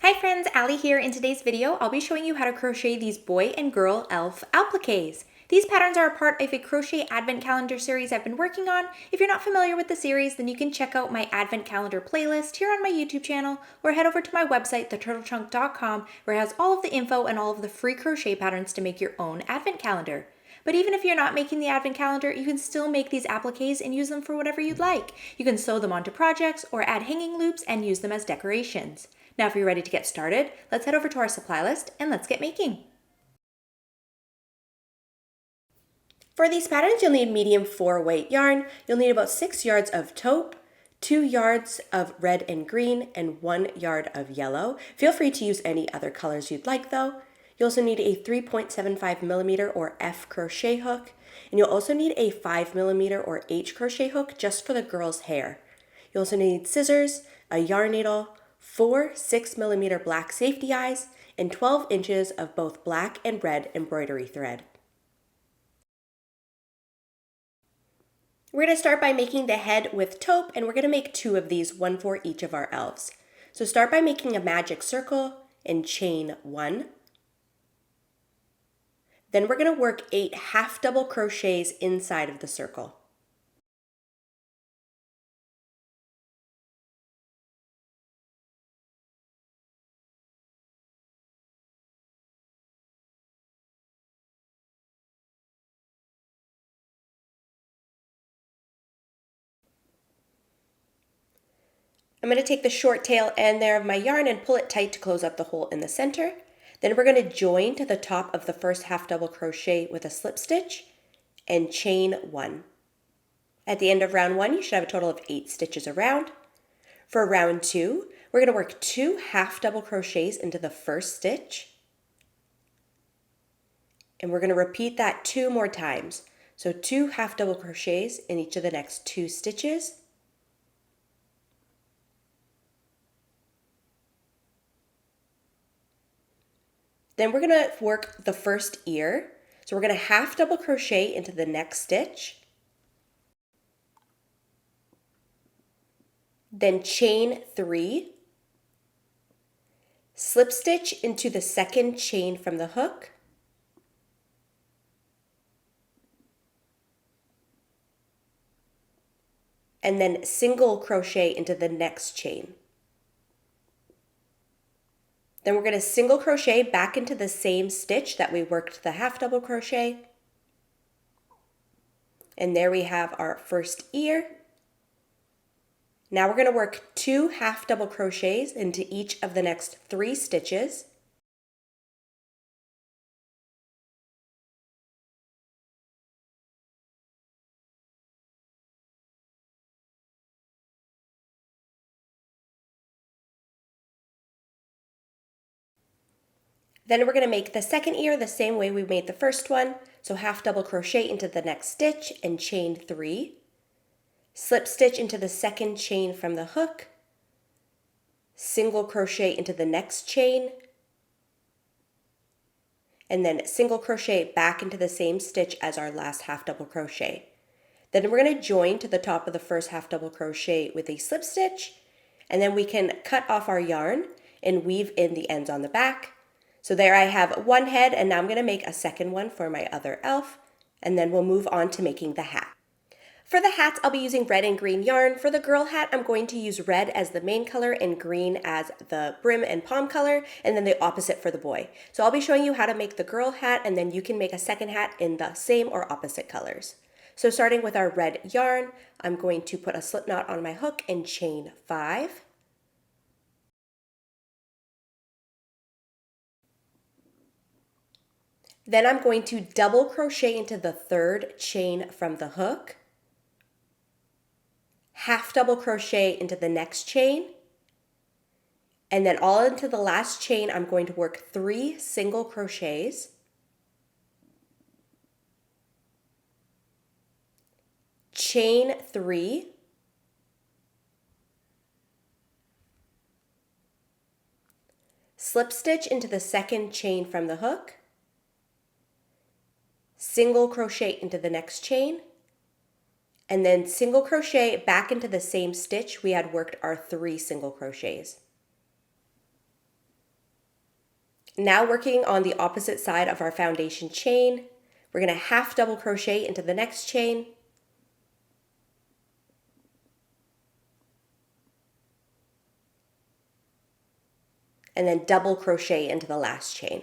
Hi friends, Allie here. In today's video, I'll be showing you how to crochet these boy and girl elf appliques. These patterns are a part of a crochet advent calendar series I've been working on. If you're not familiar with the series, then you can check out my advent calendar playlist here on my YouTube channel or head over to my website, theturtlechunk.com, where it has all of the info and all of the free crochet patterns to make your own advent calendar. But even if you're not making the advent calendar, you can still make these appliques and use them for whatever you'd like. You can sew them onto projects or add hanging loops and use them as decorations. Now if you're ready to get started, let's head over to our supply list and let's get making. For these patterns, you'll need medium 4 weight yarn. You'll need about 6 yards of taupe, 2 yards of red and green, and 1 yard of yellow. Feel free to use any other colors you'd like though. You also need a 3.75 millimeter or F crochet hook, and you'll also need a 5 millimeter or H crochet hook just for the girl's hair. You also need scissors, a yarn needle, 4 6 millimeter black safety eyes, and 12 inches of both black and red embroidery thread. We're going to start by making the head with taupe, and we're going to make 2 of these, 1 for each of our elves. So start by making a magic circle and chain 1. Then we're going to work 8 half double crochets inside of the circle. I'm going to take the short tail end there of my yarn and pull it tight to close up the hole in the center. Then we're going to join to the top of the first half double crochet with a slip stitch and chain 1. At the end of round 1, you should have a total of 8 stitches around. For round 2, we're going to work 2 half double crochets into the first stitch. And we're going to repeat that 2 more times. So 2 half double crochets in each of the next 2 stitches. Then we're going to work the first ear. So we're going to half double crochet into the next stitch. Then chain 3. Slip stitch into the second chain from the hook. And then single crochet into the next chain. Then we're going to single crochet back into the same stitch that we worked the half double crochet. And there we have our first ear. Now we're going to work 2 half double crochets into each of the next 3 stitches. Then we're going to make the second ear the same way we made the first one. So half double crochet into the next stitch and chain 3. Slip stitch into the second chain from the hook. Single crochet into the next chain. And then single crochet back into the same stitch as our last half double crochet. Then we're going to join to the top of the first half double crochet with a slip stitch. And then we can cut off our yarn and weave in the ends on the back. So there I have one head, and now I'm going to make a second one for my other elf, and then we'll move on to making the hat. For the hats, I'll be using red and green yarn. For the girl hat, I'm going to use red as the main color and green as the brim and palm color, and then the opposite for the boy. So I'll be showing you how to make the girl hat, and then you can make a second hat in the same or opposite colors. So starting with our red yarn, I'm going to put a slip knot on my hook and chain 5. Then I'm going to double crochet into the third chain from the hook, half double crochet into the next chain, and then all into the last chain I'm going to work 3 single crochets, chain 3, slip stitch into the second chain from the hook, single crochet into the next chain, and then single crochet back into the same stitch we had worked our 3 single crochets. Now working on the opposite side of our foundation chain, we're going to half double crochet into the next chain. And then double crochet into the last chain.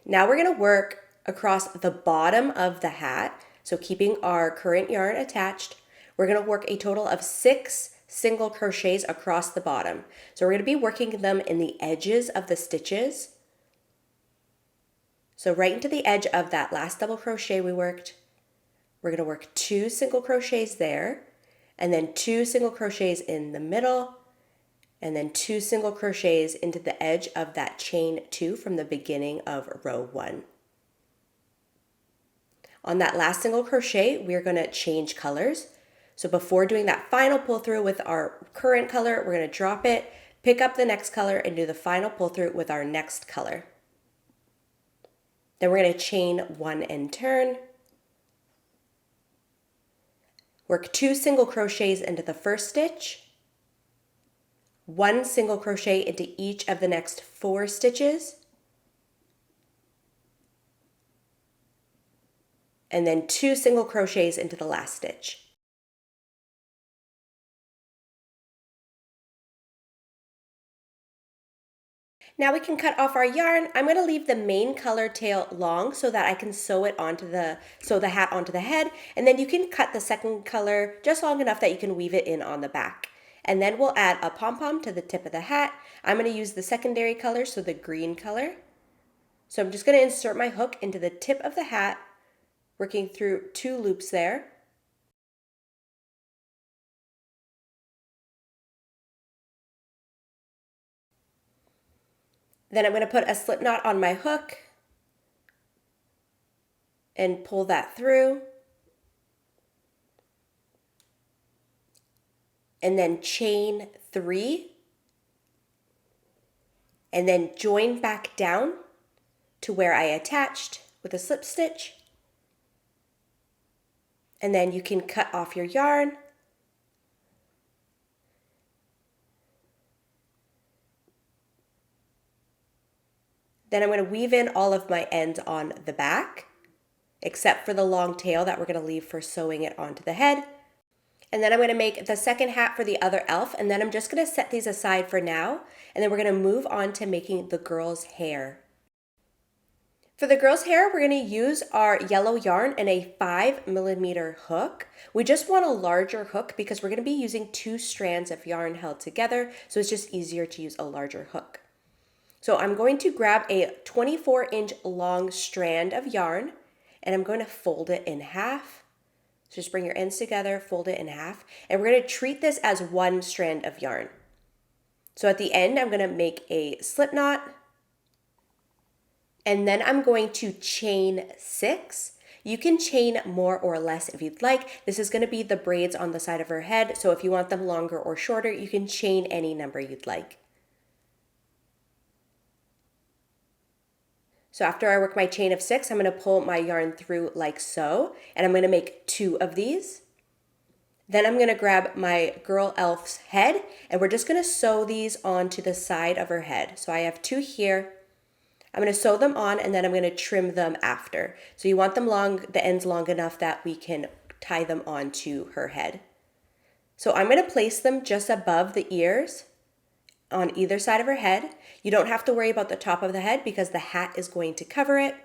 Now we're going to work across the bottom of the hat, so keeping our current yarn attached. We're going to work a total of 6 single crochets across the bottom. So we're going to be working them in the edges of the stitches. So right into the edge of that last double crochet we worked, we're going to work 2 single crochets there, and then 2 single crochets in the middle, and then 2 single crochets into the edge of that chain 2 from the beginning of row 1. On that last single crochet, we're going to change colors. So before doing that final pull through with our current color, we're going to drop it, pick up the next color, and do the final pull through with our next color. Then we're going to chain 1 and turn. Work 2 single crochets into the first stitch, 1 single crochet into each of the next 4 stitches, and then 2 single crochets into the last stitch. Now we can cut off our yarn. I'm going to leave the main color tail long so that I can sew it onto the hat onto the head, and then you can cut the second color just long enough that you can weave it in on the back. And then we'll add a pom-pom to the tip of the hat. I'm going to use the secondary color, so the green color. So I'm just going to insert my hook into the tip of the hat, working through 2 loops there. Then I'm going to put a slip knot on my hook and pull that through. And then chain 3. And then join back down to where I attached with a slip stitch. And then you can cut off your yarn. Then I'm going to weave in all of my ends on the back, except for the long tail that we're going to leave for sewing it onto the head. And then I'm going to make the second hat for the other elf, and then I'm just going to set these aside for now, and then we're going to move on to making the girl's hair. For the girl's hair, we're going to use our yellow yarn and a 5mm hook. We just want a larger hook because we're going to be using 2 strands of yarn held together, so it's just easier to use a larger hook. So I'm going to grab a 24-inch long strand of yarn, and I'm going to fold it in half. So just bring your ends together, fold it in half, and we're going to treat this as 1 strand of yarn. So at the end, I'm going to make a slip knot, and then I'm going to chain 6. You can chain more or less if you'd like. This is going to be the braids on the side of her head, so if you want them longer or shorter, you can chain any number you'd like. So after I work my chain of 6, I'm going to pull my yarn through like so, and I'm going to make 2 of these. Then I'm going to grab my girl elf's head, and we're just going to sew these onto the side of her head. So I have 2 here. I'm going to sew them on, and then I'm going to trim them after. So you want them long, the ends long enough that we can tie them onto her head. So I'm going to place them just above the ears on either side of her head. You don't have to worry about the top of the head because the hat is going to cover it.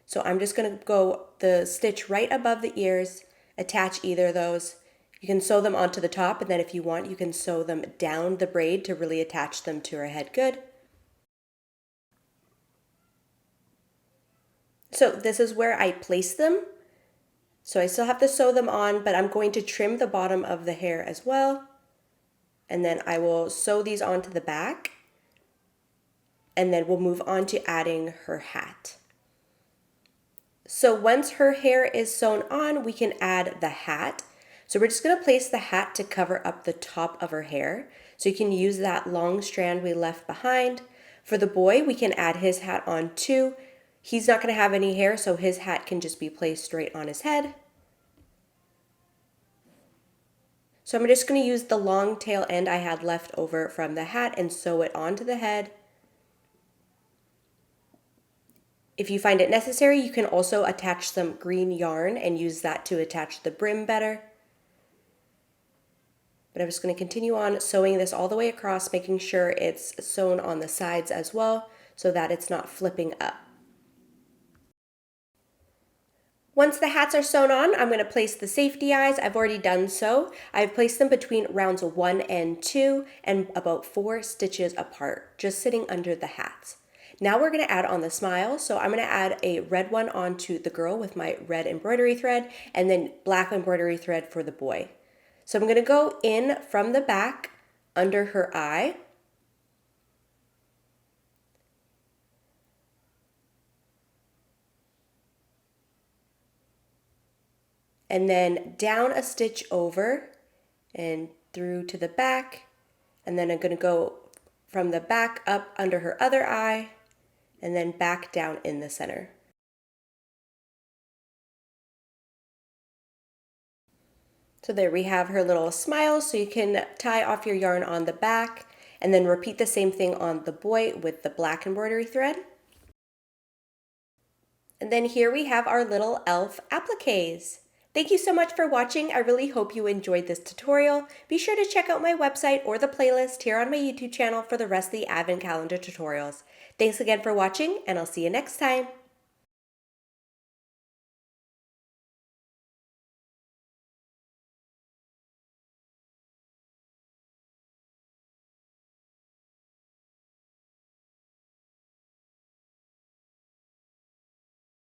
So I'm just going to go the stitch right above the ears, attach either of those. You can sew them onto the top, and then if you want, you can sew them down the braid to really attach them to her head good. So this is where I place them. So I still have to sew them on, but I'm going to trim the bottom of the hair as well. And then I will sew these onto the back, and then we'll move on to adding her hat. So once her hair is sewn on, we can add the hat. So we're just going to place the hat to cover up the top of her hair. So you can use that long strand we left behind. For the boy, we can add his hat on too. He's not going to have any hair, so his hat can just be placed straight on his head. So I'm just going to use the long tail end I had left over from the hat and sew it onto the head. If you find it necessary, you can also attach some green yarn and use that to attach the brim better. But I'm just going to continue on sewing this all the way across, making sure it's sewn on the sides as well so that it's not flipping up. Once the hats are sewn on, I'm going to place the safety eyes. I've already done so. I've placed them between rounds 1 and 2 and about 4 stitches apart, just sitting under the hats. Now we're going to add on the smile. So I'm going to add a red one onto the girl with my red embroidery thread and then black embroidery thread for the boy. So I'm going to go in from the back under her eye. And then down a stitch over and through to the back. And then I'm going to go from the back up under her other eye and then back down in the center. So there we have her little smile, so you can tie off your yarn on the back and then repeat the same thing on the boy with the black embroidery thread. And then here we have our little elf appliques. Thank you so much for watching. I really hope you enjoyed this tutorial. Be sure to check out my website or the playlist here on my YouTube channel for the rest of the Advent Calendar tutorials. Thanks again for watching, and I'll see you next time.